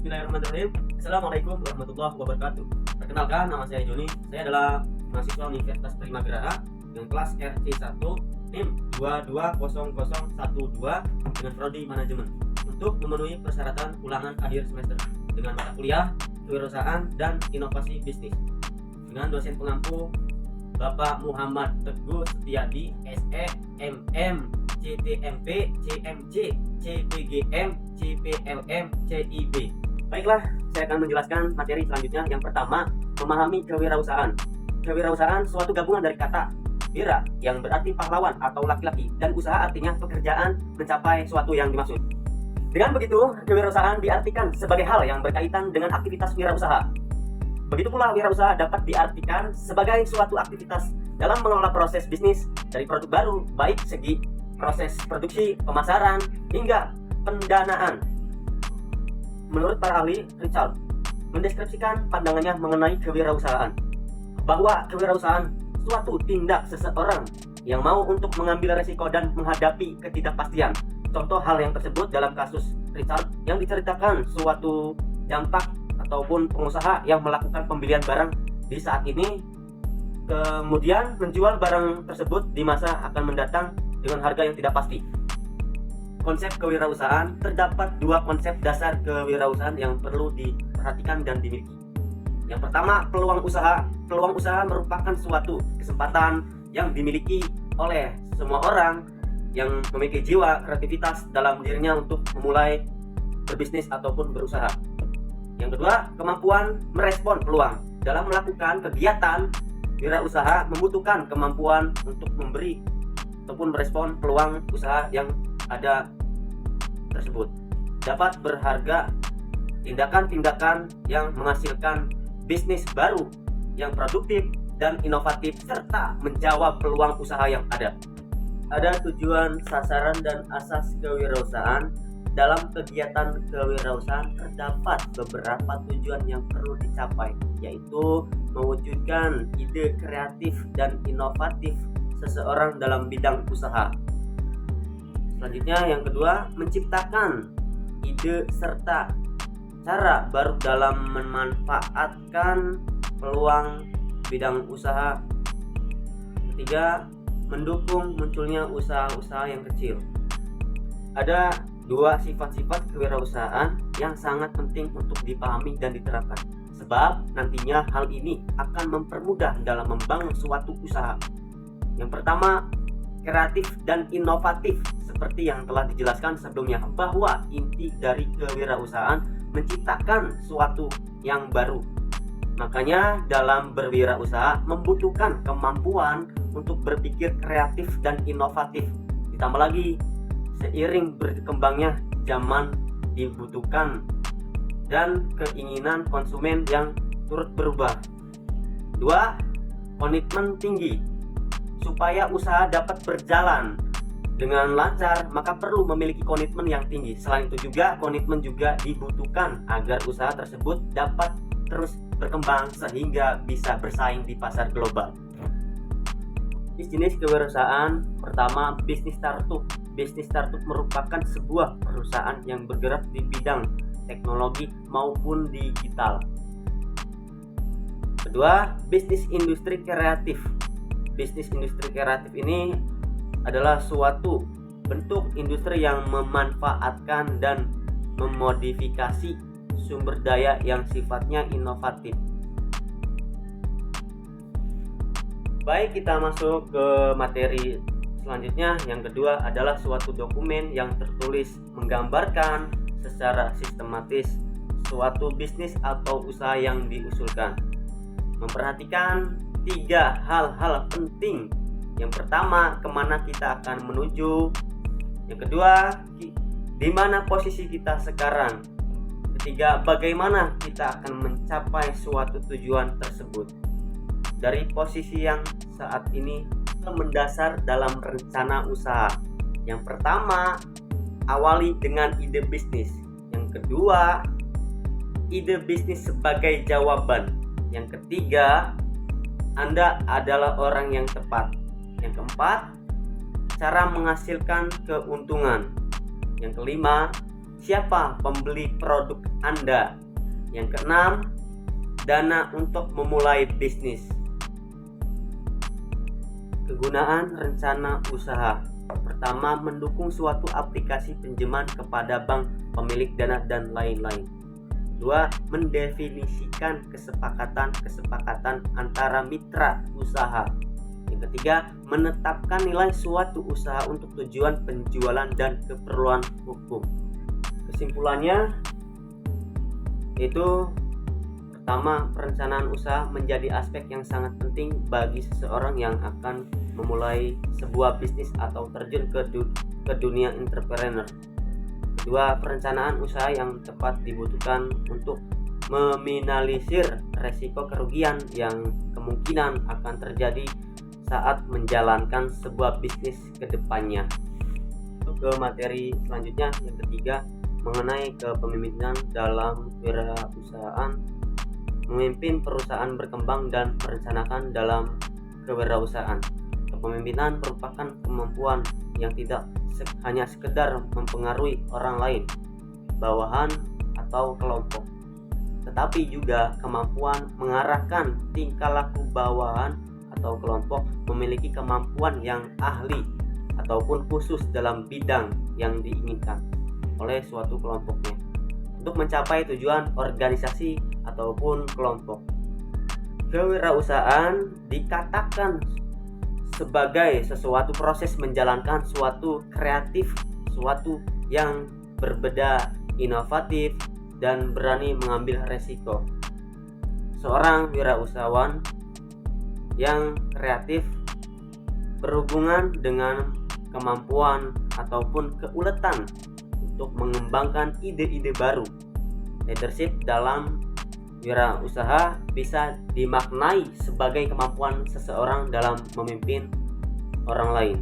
Bismillahirrahmanirrahim. Assalamualaikum warahmatullahi wabarakatuh. Perkenalkan, nama saya Joni. Saya adalah mahasiswa Universitas Primagera dengan kelas RC1 NIM 220012 dengan prodi manajemen untuk memenuhi persyaratan ulangan akhir semester dengan mata kuliah kewirausahaan dan inovasi bisnis dengan dosen pengampu Bapak Muhammad Teguh Setiadi, SE, MM, CTMP, CMC, CPGM, CPLM, CIB. Baiklah, saya akan menjelaskan materi selanjutnya. Yang pertama, memahami kewirausahaan. Kewirausahaan suatu gabungan dari kata wira yang berarti pahlawan atau laki-laki dan usaha artinya pekerjaan mencapai suatu yang dimaksud. Dengan begitu, kewirausahaan diartikan sebagai hal yang berkaitan dengan aktivitas wirausaha. Begitu pula wirausaha dapat diartikan sebagai suatu aktivitas dalam mengelola proses bisnis dari produk baru, baik segi proses produksi, pemasaran, hingga pendanaan. Menurut para ahli, Richard mendeskripsikan pandangannya mengenai kewirausahaan bahwa kewirausahaan suatu tindak seseorang yang mau untuk mengambil resiko dan menghadapi ketidakpastian. Contoh hal yang tersebut dalam kasus Richard yang diceritakan suatu dampak ataupun pengusaha yang melakukan pembelian barang di saat ini, kemudian menjual barang tersebut di masa akan mendatang dengan harga yang tidak pasti. Konsep kewirausahaan, terdapat dua konsep dasar kewirausahaan yang perlu diperhatikan dan dimiliki. Yang pertama, peluang usaha. Peluang usaha merupakan suatu kesempatan yang dimiliki oleh semua orang yang memiliki jiwa kreativitas dalam dirinya untuk memulai berbisnis ataupun berusaha. Yang kedua, kemampuan merespon peluang. Dalam melakukan kegiatan wirausaha membutuhkan kemampuan untuk memberi ataupun merespon peluang usaha yang ada tersebut. Dapat berharga tindakan-tindakan yang menghasilkan bisnis baru yang produktif dan inovatif serta menjawab peluang usaha yang ada. Ada tujuan, sasaran, dan asas kewirausahaan. Dalam kegiatan kewirausahaan terdapat beberapa tujuan yang perlu dicapai, yaitu mewujudkan ide kreatif dan inovatif seseorang dalam bidang usaha. Selanjutnya yang kedua, menciptakan ide serta cara baru dalam memanfaatkan peluang bidang usaha. Ketiga, mendukung munculnya usaha-usaha yang kecil. Ada dua sifat-sifat kewirausahaan yang sangat penting untuk dipahami dan diterapkan, sebab nantinya hal ini akan mempermudah dalam membangun suatu usaha. Yang pertama, kreatif dan inovatif. Seperti yang telah dijelaskan sebelumnya, bahwa inti dari kewirausahaan menciptakan suatu yang baru. Makanya dalam berwirausaha membutuhkan kemampuan untuk berpikir kreatif dan inovatif. Ditambah lagi, seiring berkembangnya zaman dibutuhkan dan keinginan konsumen yang turut berubah. Dua, komitmen tinggi. Supaya usaha dapat berjalan dengan lancar, maka perlu memiliki komitmen yang tinggi. Selain itu juga, komitmen juga dibutuhkan agar usaha tersebut dapat terus berkembang sehingga bisa bersaing di pasar global. Jenis kewirausahaan pertama, bisnis startup. Bisnis startup merupakan sebuah perusahaan yang bergerak di bidang teknologi maupun digital. Kedua, bisnis industri kreatif. Bisnis industri kreatif ini adalah suatu bentuk industri yang memanfaatkan dan memodifikasi sumber daya yang sifatnya inovatif. Baik, kita masuk ke materi selanjutnya. Yang kedua adalah suatu dokumen yang tertulis menggambarkan secara sistematis suatu bisnis atau usaha yang diusulkan. Memperhatikan tiga hal-hal penting. Yang pertama, kemana kita akan menuju. Yang kedua, di mana posisi kita sekarang. Ketiga, bagaimana kita akan mencapai suatu tujuan tersebut. Dari posisi yang saat ini mendasar dalam rencana usaha. Yang pertama, awali dengan ide bisnis. Yang kedua, ide bisnis sebagai jawaban. Yang ketiga, Anda adalah orang yang tepat. Yang keempat, cara menghasilkan keuntungan. Yang kelima, siapa pembeli produk Anda. Yang keenam, dana untuk memulai bisnis. Kegunaan rencana usaha. Pertama, mendukung suatu aplikasi pinjaman kepada bank, pemilik dana, dan lain-lain. Kedua, mendefinisikan kesepakatan antara mitra usaha. Yang ketiga, menetapkan nilai suatu usaha untuk tujuan penjualan dan keperluan hukum. Kesimpulannya, itu pertama, perencanaan usaha menjadi aspek yang sangat penting bagi seseorang yang akan memulai sebuah bisnis atau terjun ke dunia entrepreneur. Kedua, perencanaan usaha yang tepat dibutuhkan untuk meminimalisir resiko kerugian yang kemungkinan akan terjadi saat menjalankan sebuah bisnis ke depannya. Ke materi selanjutnya, yang ketiga, mengenai kepemimpinan dalam wirausahaan. Memimpin perusahaan berkembang dan merencanakan dalam kewirausahaan. Kepemimpinan merupakan kemampuan yang tidak hanya sekedar mempengaruhi orang lain, bawahan, atau kelompok, tetapi juga kemampuan mengarahkan tingkah laku bawahan atau kelompok memiliki kemampuan yang ahli ataupun khusus dalam bidang yang diinginkan oleh suatu kelompoknya untuk mencapai tujuan organisasi ataupun kelompok. Kewirausahaan dikatakan sebagai sesuatu proses menjalankan suatu kreatif, suatu yang berbeda, inovatif, dan berani mengambil resiko. Seorang wirausahawan yang kreatif berhubungan dengan kemampuan ataupun keuletan untuk mengembangkan ide-ide baru. Leadership dalam wirausaha bisa dimaknai sebagai kemampuan seseorang dalam memimpin orang lain.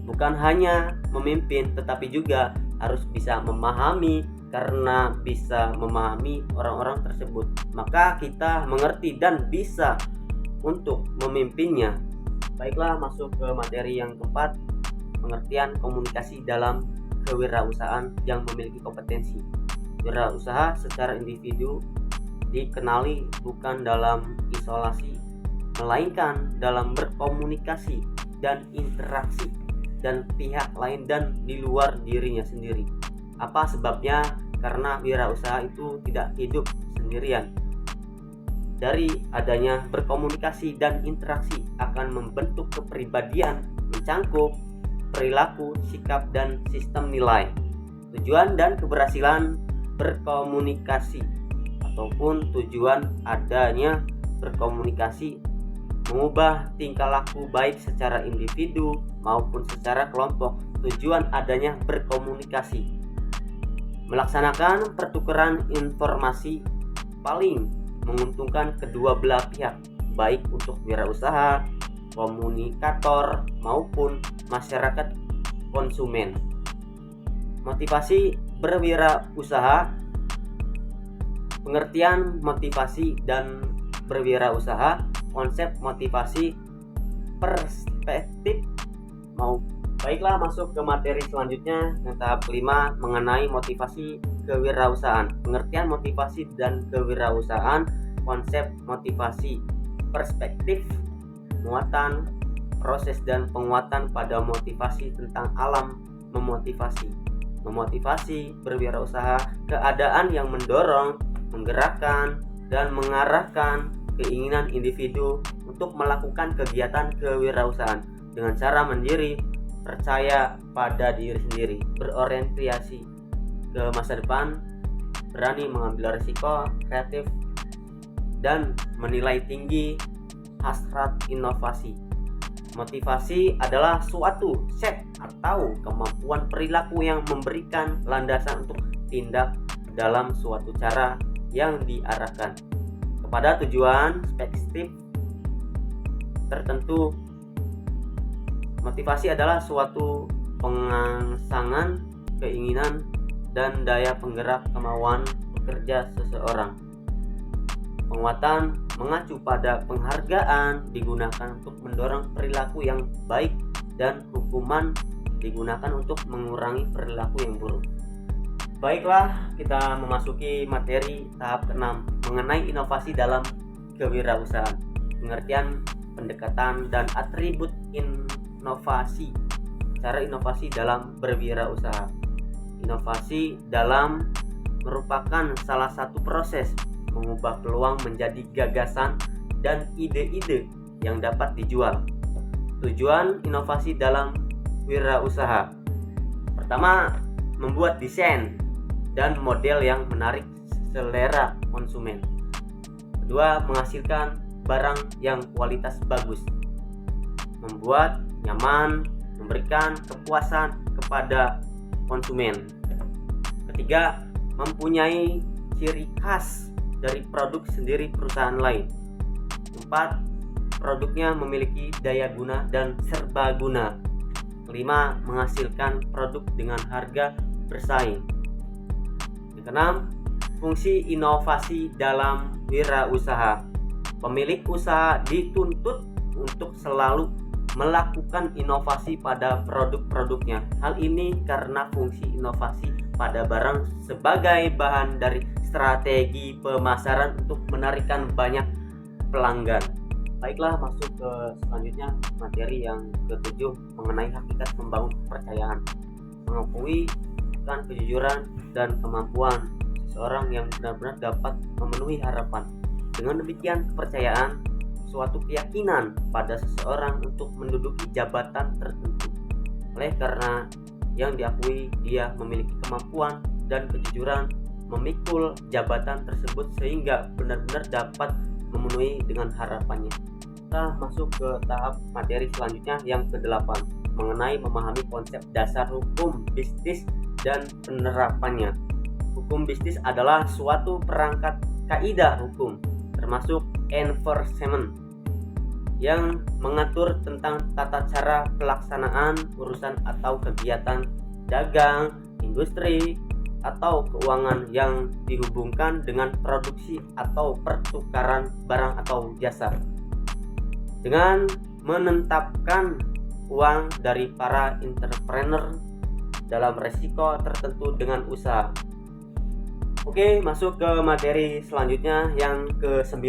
Bukan hanya memimpin, tetapi juga harus bisa memahami. Karena bisa memahami orang-orang tersebut, maka kita mengerti dan bisa untuk memimpinnya. Baiklah, masuk ke materi yang keempat, pengertian komunikasi dalam kewirausahaan yang memiliki kompetensi. Wirausaha secara individu dikenali bukan dalam isolasi, melainkan dalam berkomunikasi dan interaksi dan pihak lain dan di luar dirinya sendiri. Apa sebabnya? Karena wirausaha itu tidak hidup sendirian. Dari adanya berkomunikasi dan interaksi akan membentuk kepribadian, mencangkup perilaku, sikap, dan sistem nilai. Tujuan dan keberhasilan berkomunikasi ataupun tujuan adanya berkomunikasi mengubah tingkah laku baik secara individu maupun secara kelompok. Tujuan adanya berkomunikasi melaksanakan pertukaran informasi paling menguntungkan kedua belah pihak, baik untuk wirausaha, komunikator, maupun masyarakat konsumen. Motivasi berwirausaha. Pengertian motivasi dan berwirausaha. Konsep motivasi, perspektif mau. Baiklah, masuk ke materi selanjutnya yang tahap kelima, mengenai motivasi kewirausahaan. Pengertian motivasi dan kewirausahaan. Konsep motivasi, perspektif, muatan, proses dan penguatan pada motivasi tentang alam memotivasi. Memotivasi berwirausaha, keadaan yang mendorong, menggerakkan, dan mengarahkan keinginan individu untuk melakukan kegiatan kewirausahaan dengan cara mandiri, percaya pada diri sendiri, berorientasi ke masa depan, berani mengambil risiko, kreatif, dan menilai tinggi hasrat inovasi. Motivasi adalah suatu set atau kemampuan perilaku yang memberikan landasan untuk tindak dalam suatu cara yang diarahkan kepada tujuan spesifik tertentu. Motivasi adalah suatu pengangsangan keinginan dan daya penggerak kemauan bekerja seseorang. Penguatan mengacu pada penghargaan digunakan untuk mendorong perilaku yang baik dan hukuman digunakan untuk mengurangi perilaku yang buruk. Baiklah, kita memasuki materi tahap ke-6 mengenai inovasi dalam kewirausahaan. Pengertian, pendekatan, dan atribut inovasi. Cara inovasi dalam berwirausaha. Inovasi dalam merupakan salah satu proses mengubah peluang menjadi gagasan dan ide-ide yang dapat dijual. Tujuan inovasi dalam wirausaha. Pertama, membuat desain dan model yang menarik selera konsumen. Kedua, menghasilkan barang yang kualitas bagus. Membuat nyaman, memberikan kepuasan kepada konsumen. Ketiga, mempunyai ciri khas dari produk sendiri perusahaan lain. Empat, produknya memiliki daya guna dan serbaguna. Kelima, menghasilkan produk dengan harga bersaing. Yang keenam, fungsi inovasi dalam wirausaha. Pemilik usaha dituntut untuk selalu melakukan inovasi pada produk-produknya. Hal ini karena fungsi inovasi pada barang sebagai bahan dari strategi pemasaran untuk menarikkan banyak pelanggan. Baiklah, masuk ke selanjutnya, materi yang ke-7 mengenai hakikat membangun kepercayaan. Mengakui kan kejujuran dan kemampuan seseorang yang benar-benar dapat memenuhi harapan. Dengan demikian, kepercayaan suatu keyakinan pada seseorang untuk menduduki jabatan tertentu. Oleh karena yang diakui dia memiliki kemampuan dan kejujuran memikul jabatan tersebut sehingga benar-benar dapat memenuhi dengan harapannya. Kita masuk ke tahap materi selanjutnya yang ke-8 mengenai memahami konsep dasar hukum bisnis dan penerapannya. Hukum bisnis adalah suatu perangkat kaidah hukum termasuk enforcement yang mengatur tentang tata cara pelaksanaan urusan atau kegiatan dagang, industri, atau keuangan yang dihubungkan dengan produksi atau pertukaran barang atau jasa. Dengan menetapkan uang dari para entrepreneur dalam resiko tertentu dengan usaha. Oke, masuk ke materi selanjutnya yang ke-9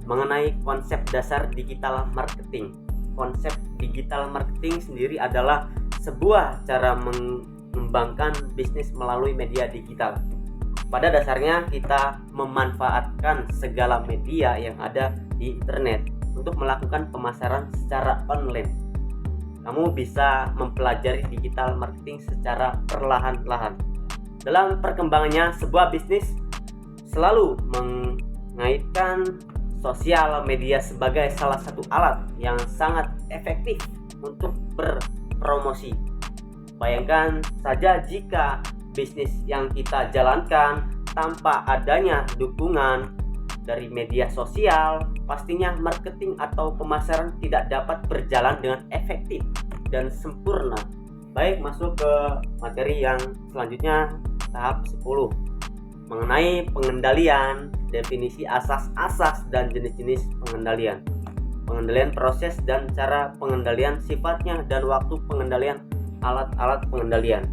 mengenai konsep dasar digital marketing. Konsep digital marketing sendiri adalah sebuah cara mengembangkan bisnis melalui media digital. Pada dasarnya kita memanfaatkan segala media yang ada di internet untuk melakukan pemasaran secara online. Kamu bisa mempelajari digital marketing secara perlahan-lahan. Dalam perkembangannya, sebuah bisnis selalu mengaitkan sosial media sebagai salah satu alat yang sangat efektif untuk berpromosi. Bayangkan saja jika bisnis yang kita jalankan tanpa adanya dukungan dari media sosial, pastinya marketing atau pemasaran tidak dapat berjalan dengan efektif dan sempurna. Baik, masuk ke materi yang selanjutnya, tahap 10 mengenai pengendalian, definisi asas-asas dan jenis-jenis pengendalian. Pengendalian proses dan cara pengendalian sifatnya dan waktu pengendalian alat-alat pengendalian.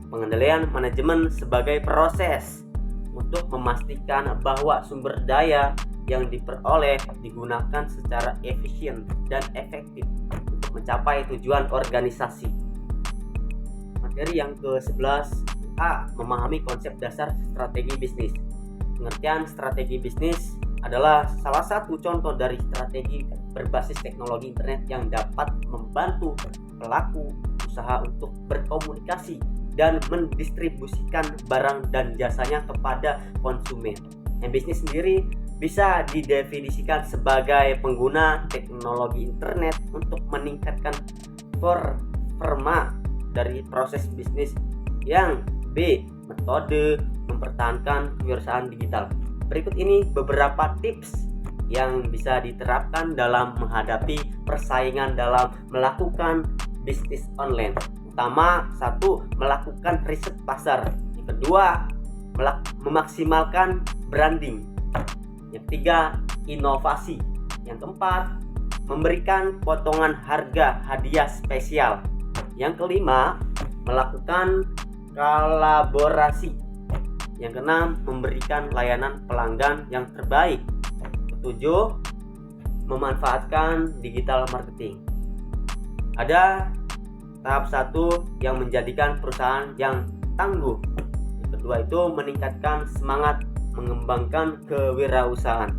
Pengendalian manajemen sebagai proses untuk memastikan bahwa sumber daya yang diperoleh digunakan secara efisien dan efektif untuk mencapai tujuan organisasi. Materi yang ke-11 A. Memahami konsep dasar strategi bisnis. Pengertian strategi bisnis adalah salah satu contoh dari strategi berbasis teknologi internet yang dapat membantu pelaku usaha untuk berkomunikasi dan mendistribusikan barang dan jasanya kepada konsumen. Bisnis sendiri bisa didefinisikan sebagai pengguna teknologi internet untuk meningkatkan performa dari proses bisnis. Yang B. Metode mempertahankan kewirausahaan digital. Berikut ini beberapa tips yang bisa diterapkan dalam menghadapi persaingan dalam melakukan bisnis online. Pertama, 1. Melakukan riset pasar. Yang kedua, memaksimalkan branding. Yang ketiga, inovasi. Yang keempat, memberikan potongan harga hadiah spesial. Yang kelima, melakukan kolaborasi. Yang keenam, memberikan layanan pelanggan yang terbaik. Ketujuh, memanfaatkan digital marketing. Ada tahap 1 yang menjadikan perusahaan yang tangguh. Yang kedua itu meningkatkan semangat mengembangkan kewirausahaan.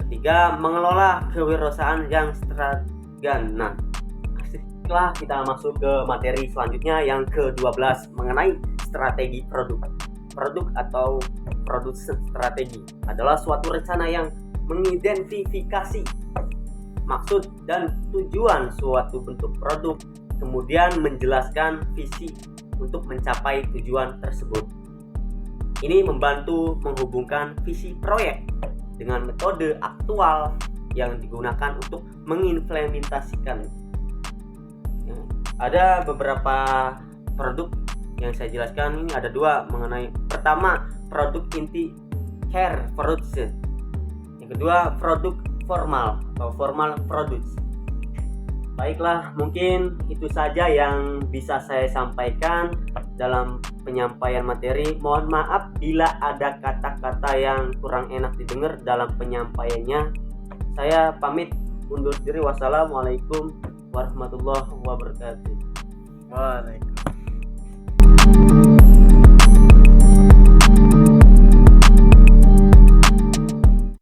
Ketiga, mengelola kewirausahaan yang strategi. Nah, setelah kita masuk ke materi selanjutnya yang ke-12 mengenai strategi produk. Produk atau produksi strategi adalah suatu rencana yang mengidentifikasi maksud dan tujuan suatu bentuk produk, kemudian menjelaskan visi untuk mencapai tujuan tersebut. Ini membantu menghubungkan visi proyek dengan metode aktual yang digunakan untuk mengimplementasikan. Ada beberapa produk yang saya jelaskan, ini ada 2 mengenai pertama produk inti care products, yang kedua produk formal atau formal products. Baiklah, mungkin itu saja yang bisa saya sampaikan dalam penyampaian materi. Mohon maaf bila ada kata-kata yang kurang enak didengar dalam penyampaiannya. Saya pamit undur diri. Wassalamualaikum warahmatullahi wabarakatuh. Waalaikumsalam.